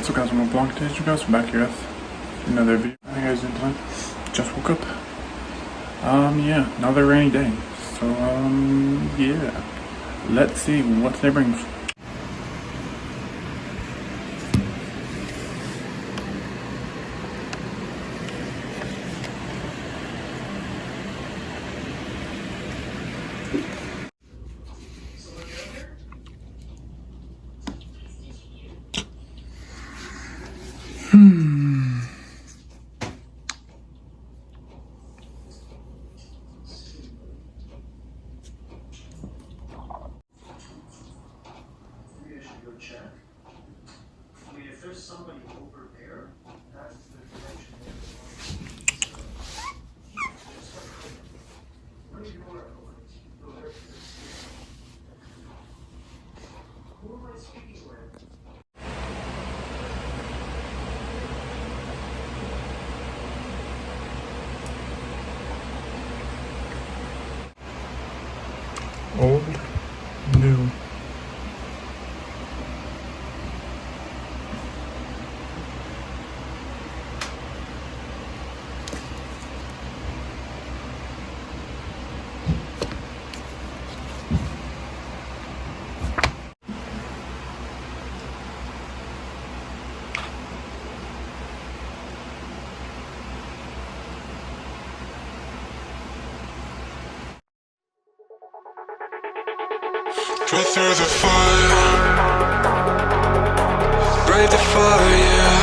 What's up guys, I'm Blanc Days, you guys, back here with another video. How you guys doing tonight? Just woke up. Yeah, another rainy day. So, yeah. Let's see what today brings. Check. I mean, if there's somebody over there, that's the direction they're going. What are you doing? Who am I speaking with? Old, new. Right through the fire, brave the fire, yeah.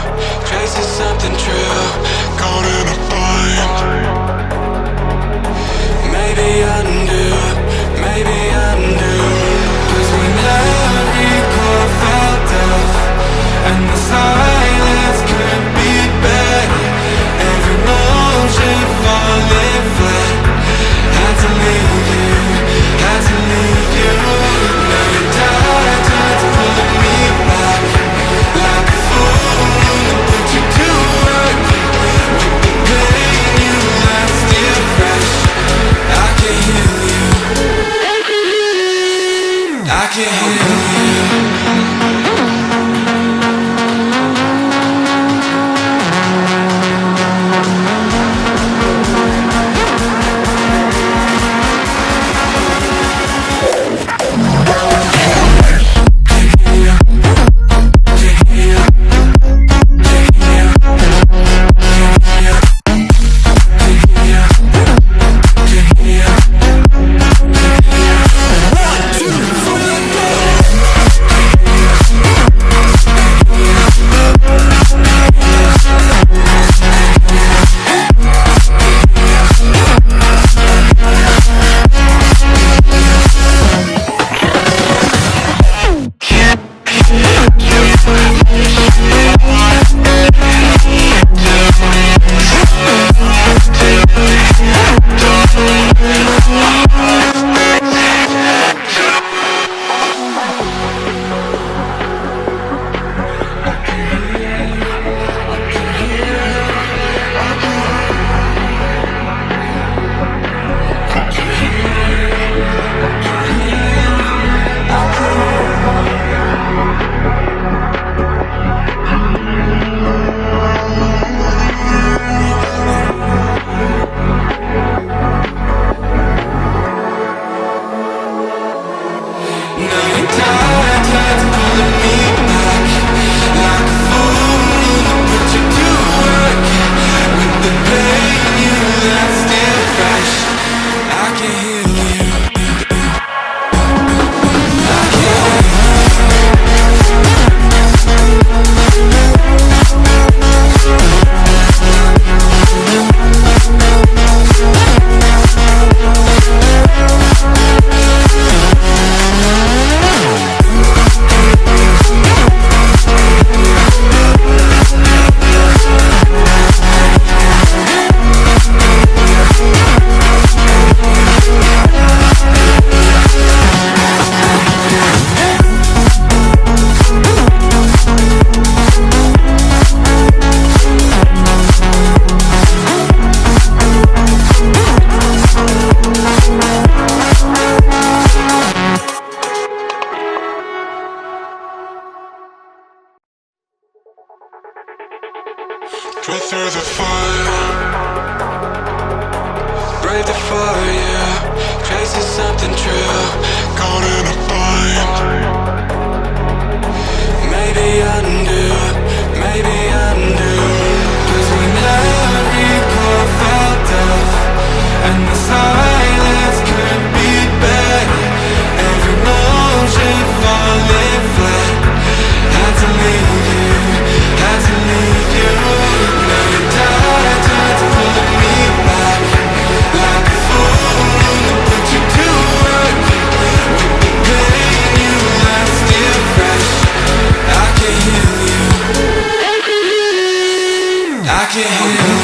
Chasing something true, caught in a bind. Maybe undo, maybe undo. 'Cause when every chord felt deaf and the silence could be better, every motion falling flat. Had to leave you, had to leave you. Now you died, tried to pull me back. Like a fool, to put you to work. With the pain you left still fresh, I can heal you. Straight through the fire, brave the fire, chasing something true, caught in a bind. Maybe undo, maybe undo. 'Cause when every chord felt death, and the silence could be better, every motion falling flat. Had to leave you, had to leave you. Now you died, tried to pull me back. Like a fool, put you to work. With the pain you left still fresh, I can heal you, I can heal you.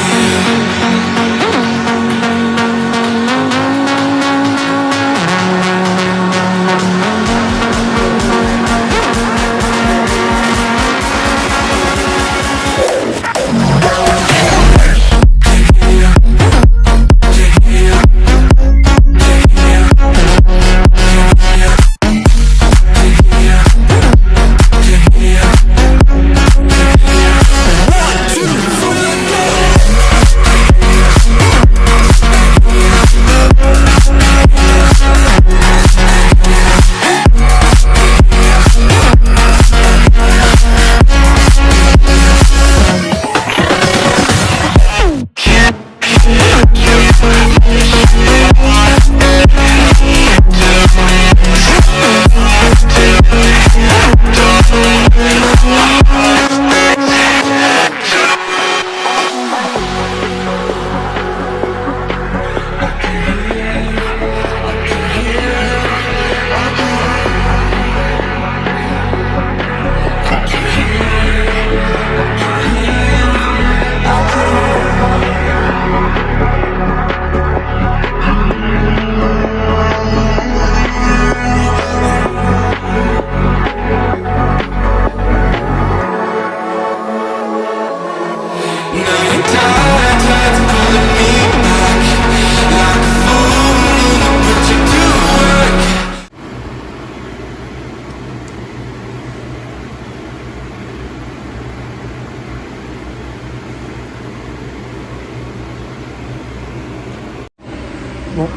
Well,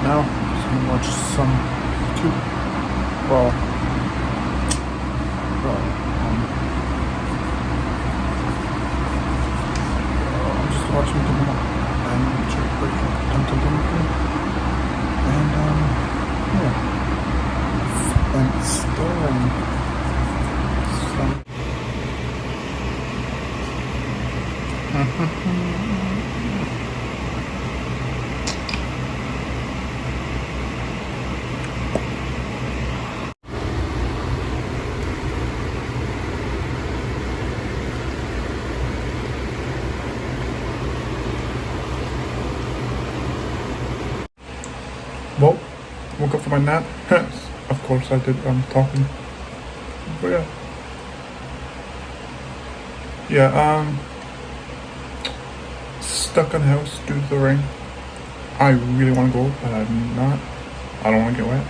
now I'm gonna watch some YouTube. Well, I'm just watching them and check break and yeah, and storing some. Well, woke up from my nap. Of course I did. I'm talking. But yeah. Yeah, stuck in the house due to the rain. I really want to go, but I'm not. I don't want to get wet.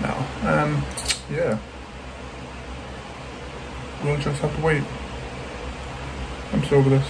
No. Yeah. We'll just have to wait. I'm so over this.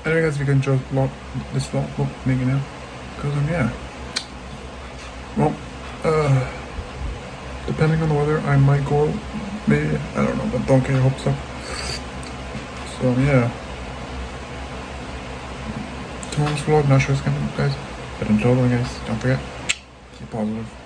Anyway guys, if you can enjoy this vlog, well, maybe now, because yeah, well, depending on the weather, I might go out, maybe, I don't know, but don't get your hopes up. So yeah, tomorrow's vlog, not sure it's gonna be, guys, but until then guys, don't forget, keep positive.